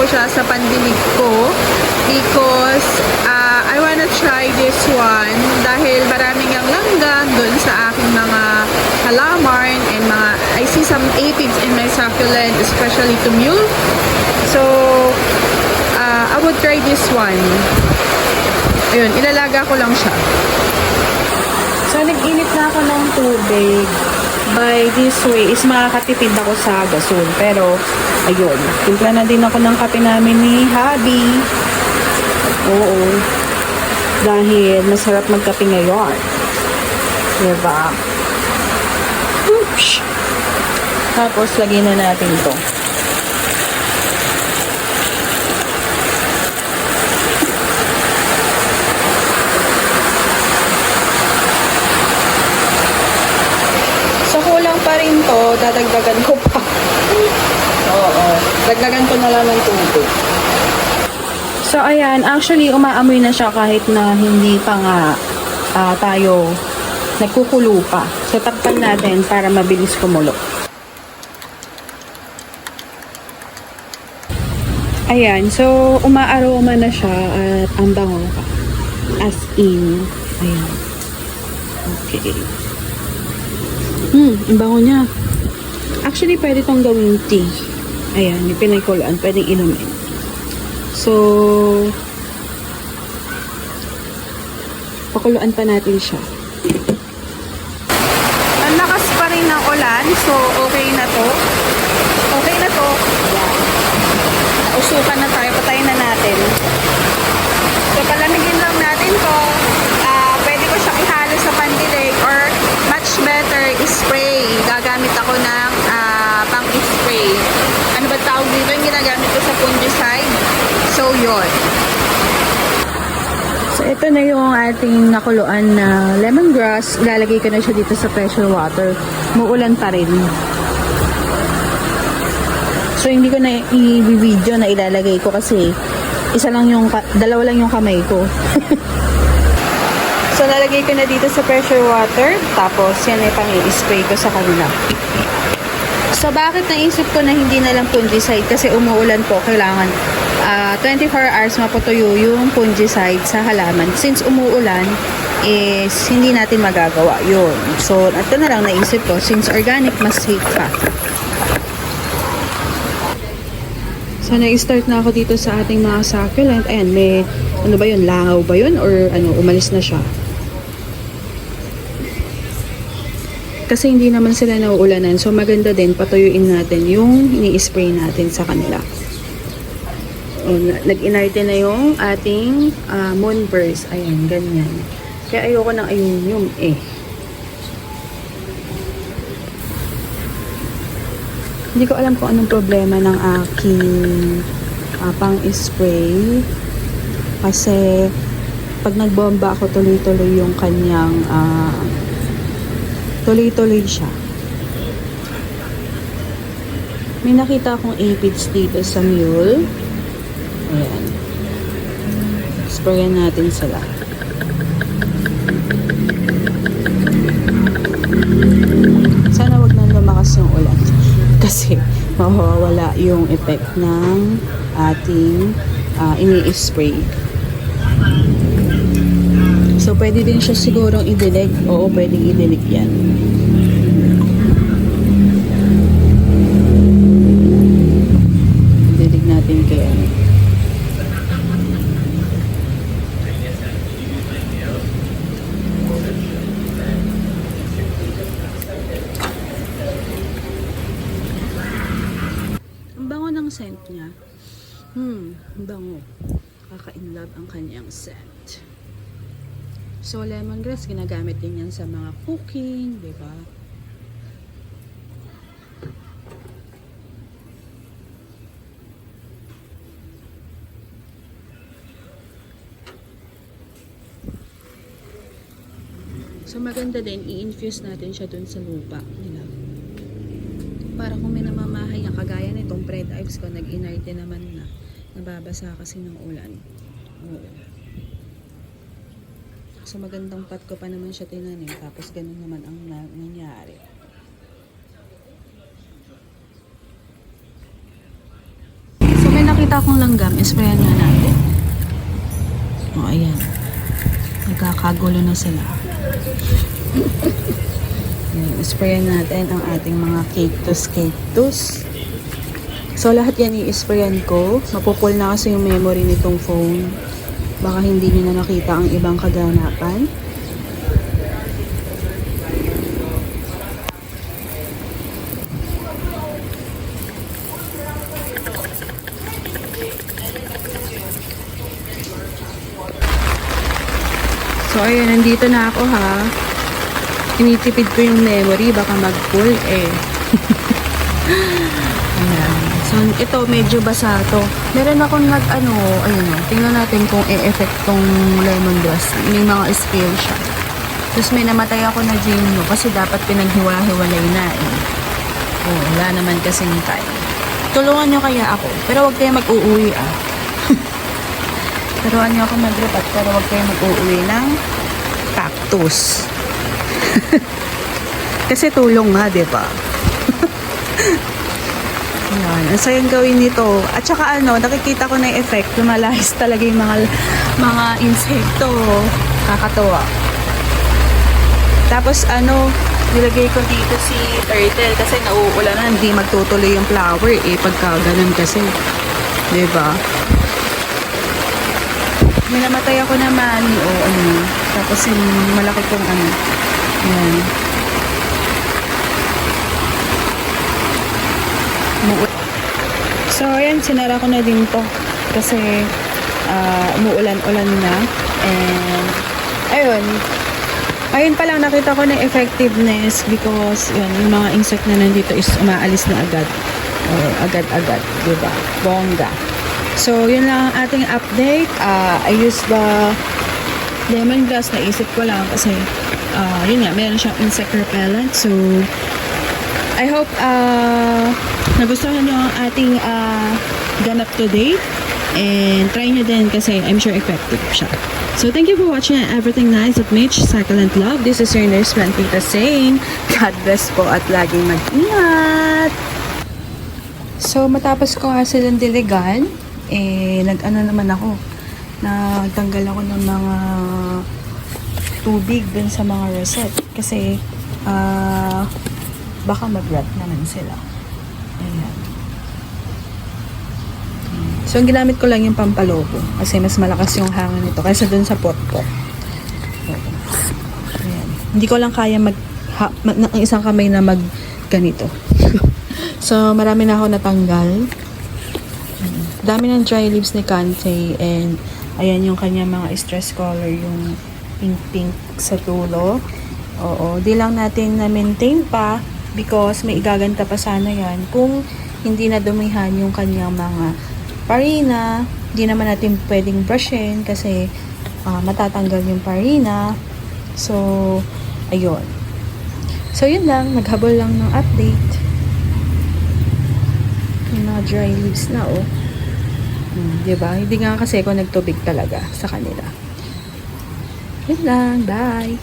ko siya sa pandinig ko because I wanna try this one dahil maraming ang langgam doon sa aking mga halaman and I see some aphids in my succulent, especially to mule. So, I would try this one. Ayun, ilalaga ko lang siya. So, nag-init na ako ng tubig. By this way, is makakatipid ako sa gasol. Pero, ayun, timpla na din ako ng kape namin ni Habi. Oo. Dahil masarap magkape ngayon. Diba? Oops! Tapos, lagyan na natin ito. So, kulang pa rin to. Dadagdagan ko pa. Oo. Dagdagan ko na lang ng tubig. So, ayan. Actually, umaamoy na siya kahit na hindi pa nga tayo nagkukulo pa. So, takpan natin para mabilis kumulo. Ayan. So, umaaroma na siya at ang bango ka. As in. Ayan. Okay. Ang bango niya. Actually, pwede itong gawing tea. Ayan. Yung pinagkuloan. Pwedeng inumin. So, pakuluan pa natin siya. Ang lakas pa rin ng ulan, so okay na to. Okay na to. Ayan. Nausukan na tayo, patayin na natin. So, palamigin lang natin to. Pwede ko siyang ihalo sa pandilig or much better, spray. Gagamit ako ng pang-spray. Ano ba tawag dito? Yung ginagamit ko sa fungicide. So, yun. So, ito na yung ating nakuluan na lemongrass. Ilalagay ko na siya dito sa pressure water. Muulan pa rin. So, hindi ko na i-video na ilalagay ko kasi dalawa lang yung kamay ko. So, lalagay ko na dito sa pressure water. Tapos, yan ay pang-i-spray ko sa kanila. So, bakit naisip ko na hindi na lang fungicide? Kasi umuulan po, kailangan 24 hours maputuyo yung fungicide sa halaman. Since umuulan, is hindi natin magagawa yun. So, ito na lang naisip ko. Since organic, mas safe pa. So, nag-start na ako dito sa ating mga succulent. Ayan, may, ano ba yun? Langaw ba yun? Or ano, umalis na siya? Kasi hindi naman sila nauulanan. So, maganda din, patuyuin natin yung ini-spray natin sa kanila. Nag-inarte na yung ating moonburst. Ayan, ganyan. Kaya ayoko ng ayun eh. Hindi ko alam kung anong problema ng aking pang-spray. Kasi pag nagbomba ako, tuloy-tuloy yung kanyang tuloy-tuloy siya. May nakita akong aphids dito sa mule. Ayan. Sprayan natin sila. Sana wag na lumakas yung ulan. Kasi mawawala yung effect ng ating ini-spray. So, pwede din siya sigurong idilig. Oo, pwedeng idilig yan. Idilig natin kaya. Ang bango ng scent niya. Bango. Kaka-inlove ang kanyang scent. So, lemongrass, ginagamit din yan sa mga cooking, di ba? So, maganda din, i-infuse natin siya dun sa lupa nila. Para kung may namamahay ang kagaya nitong bread ives ko, nag-inarte naman na. Nababasa kasi ng ulan. Oo. So, magandang pot ko pa naman siya tinanim. Tapos, ganun naman ang nangyari. So, may nakita nakita akong langgam, isprayan nga natin. O, ayan. Nagkakagulo na sila. Ayan, isprayan natin ang ating mga cactus. So, lahat yan i-sprayan ko. Mapupul na kasi yung memory nitong phone. Baka hindi nyo na nakita ang ibang kaganapan. So, ayun, nandito na ako ha. Tinitipid ko yung memory, baka mag-full eh. Ayan. So, ito, medyo basa to. Meron akong ayun o, tingnan natin kung e-effect tong lemongrass. May mga scale siya. Tapos may namatay ako na gino kasi dapat pinaghiwa-hiwalay na eh. Oh, wala naman kasing time. Tulungan nyo kaya ako. Pero wag kayo mag-uuwi ah. Turuan niyo ako mag-repat pero wag kayo mag-uuwi ng cactus. Kasi tulong nga, di ba? Ayan, ang sayang gawin nito. At saka nakikita ko na yung effect. Lumalahis talaga yung mga insekto. Kakatuwa. Tapos nilagay ko dito si turtle kasi nauulan na, hindi magtutuloy yung flower eh pagka ganun kasi. Di ba? May namatay ako na mani o tapos yung malaki kong ayan. So ayan, sinara ko na din to kasi umuulan-ulan na and ayun pa lang nakita ko na effectiveness because yung mga insect na nandito is umaalis na agad agad-agad, diba? Bongga. So, yun lang ang ating update. I used the lemongrass. Naisip ko lang kasi, yun nga, meron siyang insect repellent. So, I hope nagustuhan nyo ang ating ganap today. And try nyo din kasi I'm sure effective siya. So, thank you for watching Everything Nice at Mitch, Succulent Love. This is your nurse, Tita saying, God bless po at laging mag-ingat. So, matapos ko nga silang diligan, naman ako, nagtanggal ako ng mga tubig dun sa mga reset kasi baka mag-rot naman sila. Ayan. So, ang ginamit ko lang yung pampalobo kasi mas malakas yung hangin nito kaysa dun sa pot ko. Ayan. Hindi ko lang kaya ng isang kamay na ganito. So, marami na ako natanggal. Dami ng dry leaves ni Kante and ayan yung kanya mga stress color, yung pink sa dulo. Oo, di lang natin na-maintain pa because may igaganta pa sana yan kung hindi na dumihan yung kanyang mga parina. Di naman natin pwedeng brushin kasi matatanggal yung parina. So, ayun. So, yun lang. Naghabol lang ng update. Yung mga dry leaves na, oh. Diba? Hindi nga kasi ako nagtubig talaga sa kanila. Yun lang. Bye!